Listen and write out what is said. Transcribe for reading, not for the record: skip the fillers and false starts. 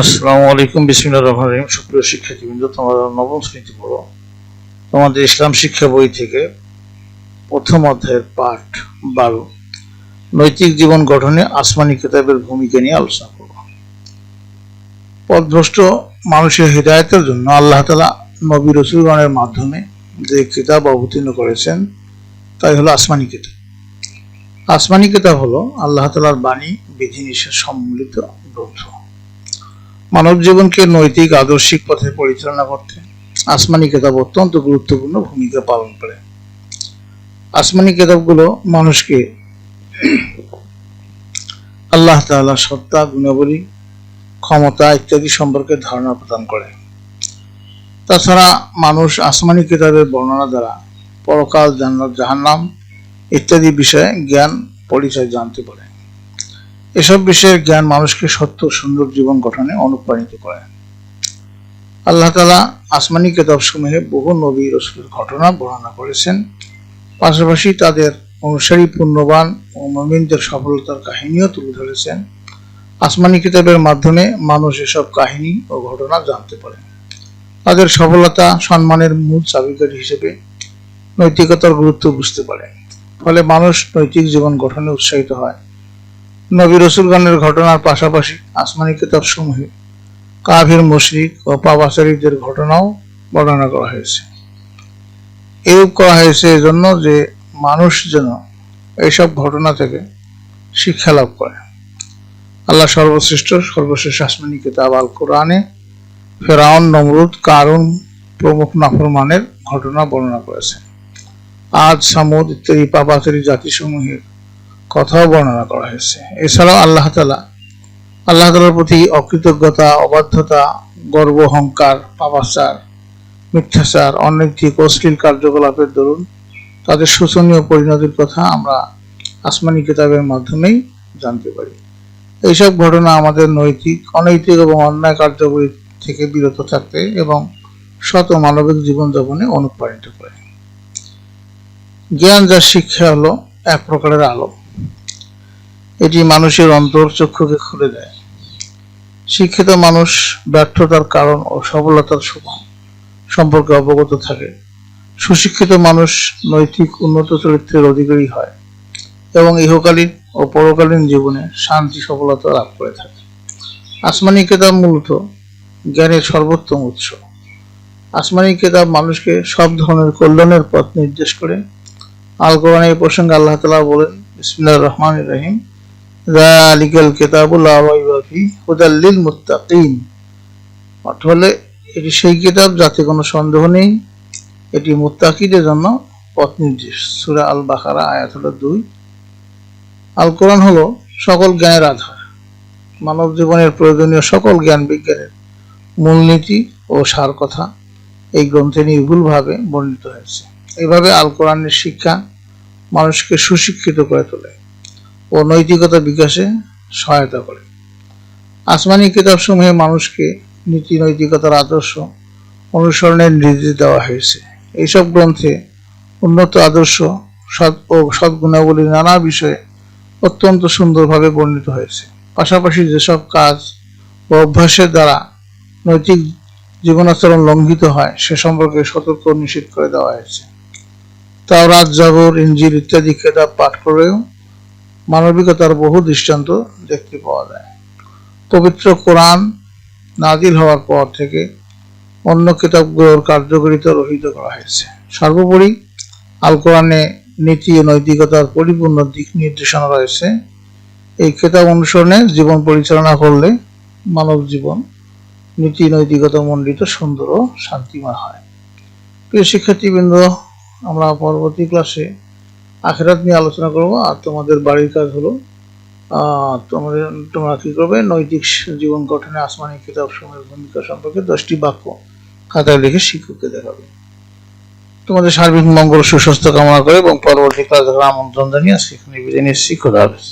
আসসালামু আলাইকুম, বিসমিল্লাহির রহমানির রহিম। সুপ্রিয় শিক্ষার্থীবৃন্দ, তোমরা নবম শ্রেণীতে পড়ো। তোমাদের ইসলাম শিক্ষা বই থেকে প্রথম অধ্যায়ের পাঠ 12 নৈতিক জীবন গঠনে আসমানি কিতাবের ভূমিকা নিয়ে আলোচনা করব। পথভ্রষ্ট মানুষের হিদায়াতের জন্য আল্লাহ তাআলা নবী রাসূলগণের মাধ্যমে যে কিতাব অবতীর্ণ করেছেন তাই হলো আসমানি কিতাব। আসমানি কিতাব হলো আল্লাহ তাআলার বাণী, বিধিনিষেধ সম্মিলিত গ্রন্থ। মানব জীবনকে নৈতিক আদর্শিক পথে পরিচালনা করতে আসমানি কিতাব অত্যন্ত গুরুত্বপূর্ণ ভূমিকা পালন করে। আসমানি কিতাবগুলো মানুষকে আল্লাহ তাআলার সত্তা, গুণাবলী, ক্ষমতা ইত্যাদি সম্পর্কে ধারণা প্রদান করে। তাছাড়া মানুষ আসমানি কিতাবের বর্ণনা দ্বারা পরকাল, জান্নাত, জাহান্নাম ইত্যাদি বিষয়ে জ্ঞান পরিচয় জানতে পারে। এসব বিষয়ের জ্ঞান মানুষকে সত্য সুন্দর জীবন গঠনে অনুপ্রাণিত করে। আল্লাহ তাআলা আসমানি কিতাবসমূহে বহু নবী রাসূলের ঘটনা বর্ণনা করেছেন, পাশাপাশি তাদের অনুসারী পুণ্যবান ও মুমিনদের সফলতার কাহিনীও তুলে ধরেছেন। আসমানি কিতাবের মাধ্যমে মানুষ এসব কাহিনী ও ঘটনা জানতে পারে। তাদের সফলতা, সম্মানের মূল চাবিকাঠি হিসেবে নৈতিকতার গুরুত্ব বুঝতে পারে। ফলে মানুষ নৈতিক জীবন গঠনে উৎসাহিত হয়। নবী রাসূলগণের ঘটনার পাশাপাশি আসমানি কিতাবসমূহে কাফির, মুশরিক ও পাপাচারীদের ঘটনাও বর্ণনা করা হয়েছে। এরূপ করা হয়েছে এজন্য যে মানুষ যেন এইসব ঘটনা থেকে শিক্ষা লাভ করে। আল্লাহ সর্বশেষ আসমানি কিতাব আল কোরআনে ফেরাউন, নমরুদ, কারুন প্রমুখ নাফরমানের ঘটনা বর্ণনা করেছেন। আদ, সামুদ ইত্যাদি পাপাচারী জাতিসমূহের কথাও বর্ণনা করা হয়েছে। এছাড়াও আল্লাহ তাআলার প্রতি অকৃতজ্ঞতা, অবাধ্যতা, গর্ব, অহংকার, পাপাচার, মিথ্যাচার, অনৈতিক অশ্লীল কার্যকলাপের দরুন তাদের শোচনীয় পরিণতির কথা আমরা আসমানি কিতাবের মাধ্যমেই জানতে পারি। এইসব ঘটনা আমাদের নৈতিক, অনৈতিক এবং অন্যায় কার্যাবলী থেকে বিরত থাকতে এবং সৎ ও মানবিক জীবনযাপনে অনুপ্রাণিত করে। জ্ঞান, যার শিক্ষা হলো এক প্রকারের আলো, এটি মানুষের অন্তর চক্ষুকে খুলে দেয়। শিক্ষিত মানুষ ব্যর্থতার কারণ ও সফলতার সম্পর্কে অবগত থাকে। সুশিক্ষিত মানুষ নৈতিক উন্নত চরিত্রের অধিকারী হয় এবং ইহকালীন ও পরকালীন জীবনে শান্তি, সফলতা লাভ করে থাকে। আসমানি কিতাব মূলত জ্ঞানের সর্বোত্তম উৎস। আসমানি কিতাব মানুষকে সব ধরনের কল্যাণের পথ নির্দেশ করে। আল কোরআনে এই প্রসঙ্গে আল্লাহ তাআলা বলেন, বিসমিল্লাহির রহমানির রহিম, যালিকাল কিতাবু লা রাইবা ফিহি হুদাল লিল মুত্তাকিন। অর্থ হলো এটি সেই কিতাব যাতে কোনো সন্দেহ নেই, এটি মুত্তাকিদের জন্য পথ নির্দেশ। সূরা আল বাকারা আয়াত হলো 2। আল কোরআন হলো সকল জ্ঞানের আধার। মানব জীবনের প্রয়োজনীয় সকল জ্ঞান বিজ্ঞানের মূলনীতি ও সার কথা এই গ্রন্থে নির্ভুলভাবে বর্ণিত হয়েছে। এইভাবে আল কোরআনের শিক্ষা মানুষকে সুশিক্ষিত করে তোলে ও নৈতিকতা বিকাশে সহায়তা করে। আসমানি কিতাবসমূহে মানুষকে নীতি নৈতিকতার আদর্শ অনুসরণের নির্দেশ দেওয়া হয়েছে। এইসব গ্রন্থে উন্নত আদর্শ, সদ্গুণাবলীর নানা বিষয়ে অত্যন্ত সুন্দরভাবে বর্ণিত হয়েছে। পাশাপাশি যেসব কাজ ও অভ্যাসের দ্বারা নৈতিক জীবনাচরণ লঙ্ঘিত হয় সে সম্পর্কে সতর্ক নিষেধ করে দেওয়া হয়েছে। তাওরাত, জাবুর, ইনজিল ইত্যাদি কিতাব পাঠ করেও মানবিকতার বহু দৃষ্টান্ত দেখতে পাওয়া যায়। পবিত্র কোরআন নাজিল হওয়ার পর থেকে অন্য কিতাবগুলোর কার্যকারিতা রহিত করা হয়েছে। সর্বোপরি আল কোরআনে নীতি ও নৈতিকতার পরিপূর্ণ দিক নির্দেশনা রয়েছে। এই কিতাব অনুসরণে জীবন পরিচালনা করলে মানব জীবন নীতি নৈতিকতা মণ্ডিত, সুন্দর ও শান্তিময় হয়। প্রিয় শিক্ষার্থীবৃন্দ, আমরা পরবর্তী ক্লাসে আখিরাত নিয়ে আলোচনা করব। আর তোমাদের বাড়ির কাজ হলো তোমরা কি করবে, নৈতিক জীবন গঠনে আসমানি কিতাবসমূহের ভূমিকা সম্পর্কে 10টি বাক্য খাতায় লিখে শিক্ষককে দেখাবে। তোমাদের সার্বিক মঙ্গল, সুস্বাস্থ্য কামনা করে এবং পরবর্তী ক্লাস দেখার আমন্ত্রণ জানিয়ে আজকে এখানে বিদায় নিচ্ছি। খোদা হাফেজ।